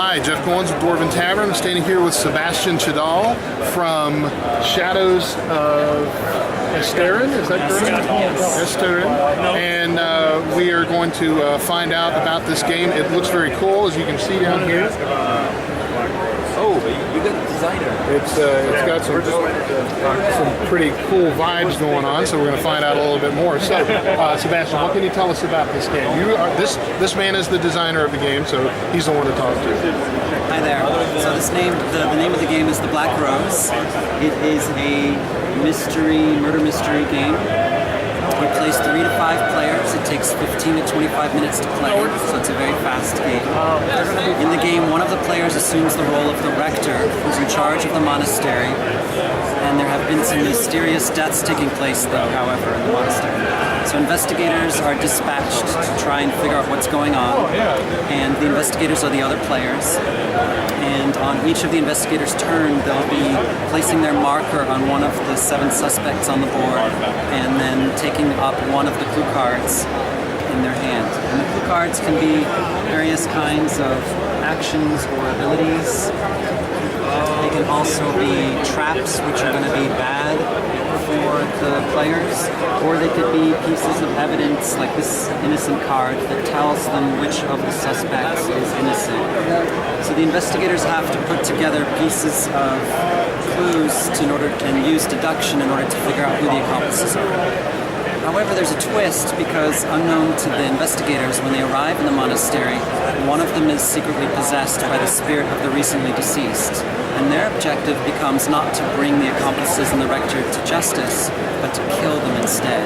Hi, Jeff Goins of Dwarven Tavern. I'm standing here with Sebastian Chadal from Shadows of Esterin. Is that correct? Esterin. And we are going to find out about this game. It looks very cool, as you can see down here. Oh, you got the designer. It's got some pretty cool vibes going on, so we're going to find out a little bit more. So, Sebastian, what can you tell us about this game? This man is the designer of the game, so he's the one to talk to. Hi there. So the name of the game is The Black Rose. It is a murder mystery game. We plays 3 to 5 players. It takes 15 to 25 minutes to play, so it's a very fast game. In the game, one of the players assumes the role of the rector, who's in charge of the monastery, and there have been some mysterious deaths taking place, though, however, in the monastery. So investigators are dispatched to try and figure out what's going on, and the investigators are the other players. And on each of the investigators' turn, they'll be placing their marker on one of the 7 suspects on the board, and then taking up one of the clue cards in their hand. And the clue cards can be various kinds of actions or abilities. They can also be traps, which are going to be bad for the players, or they could be pieces of evidence, like this innocent card that tells them which of the suspects is innocent. So the investigators have to put together pieces of clues and use deduction in order to figure out who the accomplices are. However, there's a twist, because unknown to the investigators, when they arrive in the monastery, one of them is secretly possessed by the spirit of the recently deceased, and their objective becomes not to bring the accomplices and the rector to justice, but to kill them instead.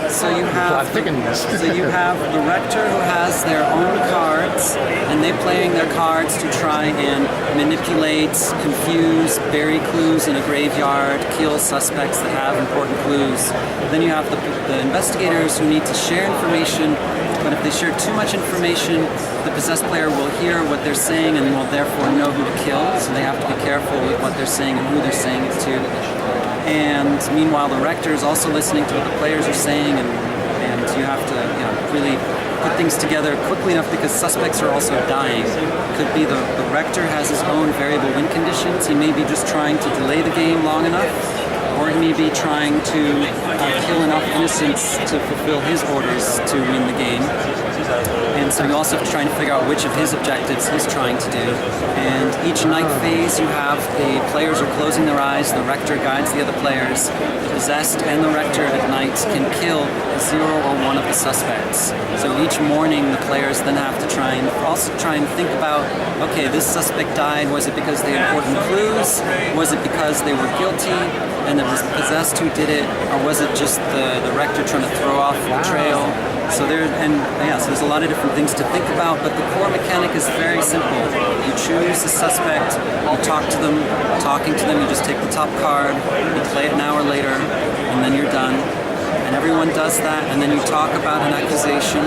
So you have the rector, who has their own cards, and they're playing their cards to try and manipulate, confuse, bury clues in a graveyard, kill suspects that have important clues. Then you have the investigators, who need to share information, but if they share too much information, the possessed player will hear what they're saying and will therefore know who to kill, so they have to be careful with what they're saying and who they're saying it to. And meanwhile, the rector is also listening to what the players are saying, and you have to really put things together quickly enough, because suspects are also dying. It could be the rector has his own variable win conditions. He may be just trying to delay the game long enough, or he may be trying to kill enough innocents to fulfill his orders to win the game. And so you also have to try and figure out which of his objectives he's trying to do. And each night phase, you have the players are closing their eyes, the rector guides the other players. The possessed and the rector at night can kill 0 or 1 of the suspects. So each morning, the players then have to try and think about, okay, this suspect died. Was it because they had important clues? Was it because they were guilty and it was the possessed who did it? Or was it just the rector trying to throw off the trail? So so there's a lot of different things to think about, but the core mechanic is very simple. You choose a suspect, you talk to them. Talking to them, you just take the top card, you play it an hour later, and then you're done. And everyone does that, and then you talk about an accusation.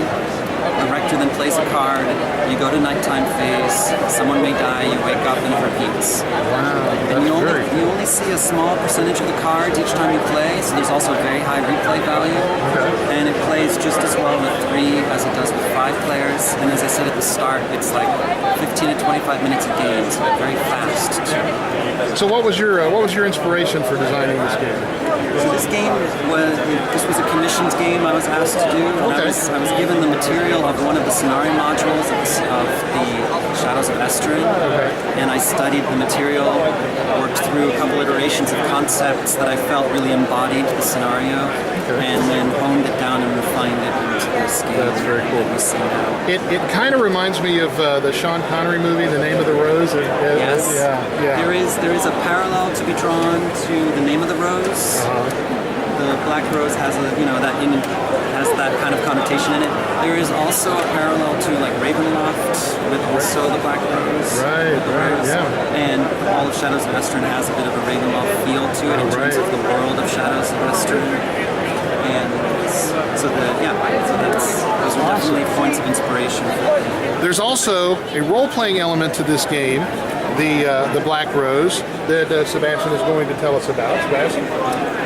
The rector then plays a card, you go to nighttime phase, someone may die, you wake up, and it repeats. Wow, and you only see a small percentage of the cards each time you play, so there's also a very high replay value. Okay. And it plays just as well with 3 as it does with 5 players. And as I said at the start, it's like 15 to 25 minutes a game, so very fast. So what was your inspiration for designing this game? So this was a commissioned game I was asked to do. Okay. I was given the material of one of the scenario modules of the Shadows of Esterin, and I studied the material, worked through a couple iterations of concepts that I felt really embodied the scenario, and then honed it down and refined it into this game. That's very cool. That we see now. It kind of reminds me of the Sean Connery movie, The Name of the Rose. Yes. Yeah. There is a parallel to be drawn to The Name of the Rose. The Black Rose has that kind of connotation in it. There is also a parallel to like Ravenloft with also the Black Rose. Right. Yeah. And all of Shadows of Esterin has a bit of a Ravenloft feel to it in terms of the world of Shadows of Esterin. And those are definitely points of inspiration. There's also a role-playing element to this game, the Black Rose, that Sebastian is going to tell us about. Sebastian?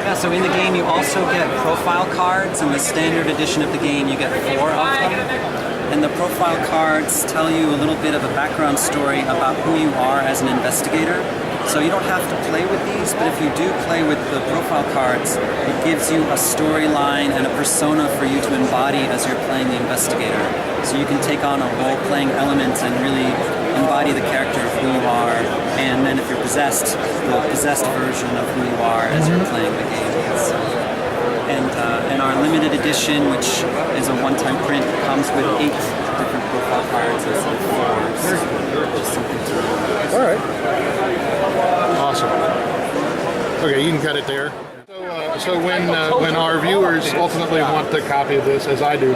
Yeah, so in the game you also get profile cards. In the standard edition of the game you get 4 of them. And the profile cards tell you a little bit of a background story about who you are as an investigator. So you don't have to play with these, but if you do play with the profile cards, it gives you a storyline and a persona for you to embody as you're playing the investigator. So you can take on a role-playing element and really embody the character of who you are, and then if you're possessed, the possessed version of who you are as you're playing the game. So, and our limited edition, which is a one-time print, comes with 8 different profile cards instead of 4. Just something to remember. All right. Awesome. Okay, you can cut it there. So when our viewers ultimately want a copy of this, as I do,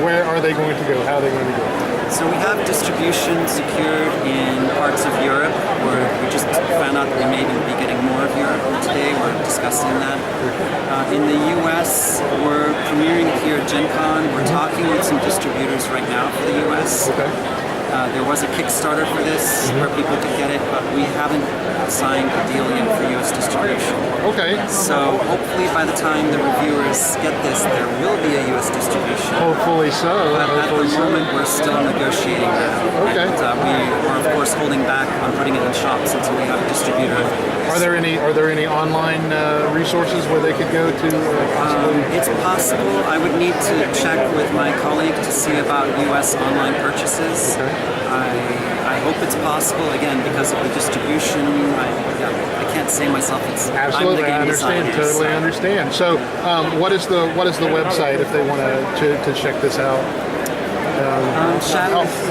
where are they going to go? How are they going to go? So we have distribution secured in parts of Europe, where we just found out that we may even be getting more of Europe today. We're discussing that. In the US, we're premiering here at Gen Con. We're talking with some distributors right now for the US. Okay. There was a Kickstarter for this where people could get it, but we haven't signed a deal yet for US distribution. Okay. So hopefully by the time the reviewers get this, there will be a US distribution. Hopefully so. But at the Hopefully so. moment, we're still negotiating that. Okay. And we're of course holding back on putting it in shops until we have a distributor. Are there any online resources where they could go to possibly? It's possible. I would need to check with my colleague to see about U.S. online purchases. Okay. I hope it's possible. Again, because of the distribution, I can't say myself. Absolutely, I'm the game I understand. designer, Totally so. understand. So, what is the website if they want to check this out?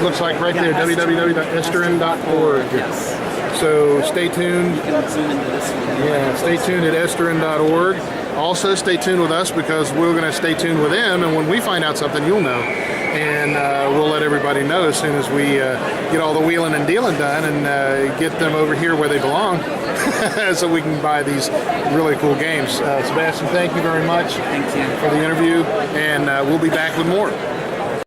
Looks like right there, www.esterin.org. Yes. So stay tuned. You can zoom into this one. Yeah, stay tuned at esterin.org. Also, stay tuned with us because we're going to stay tuned with them, and when we find out something, you'll know. And we'll let everybody know as soon as we get all the wheeling and dealing done and get them over here where they belong so we can buy these really cool games. Sebastian, thank you very much Thank you. for the interview, and we'll be back with more.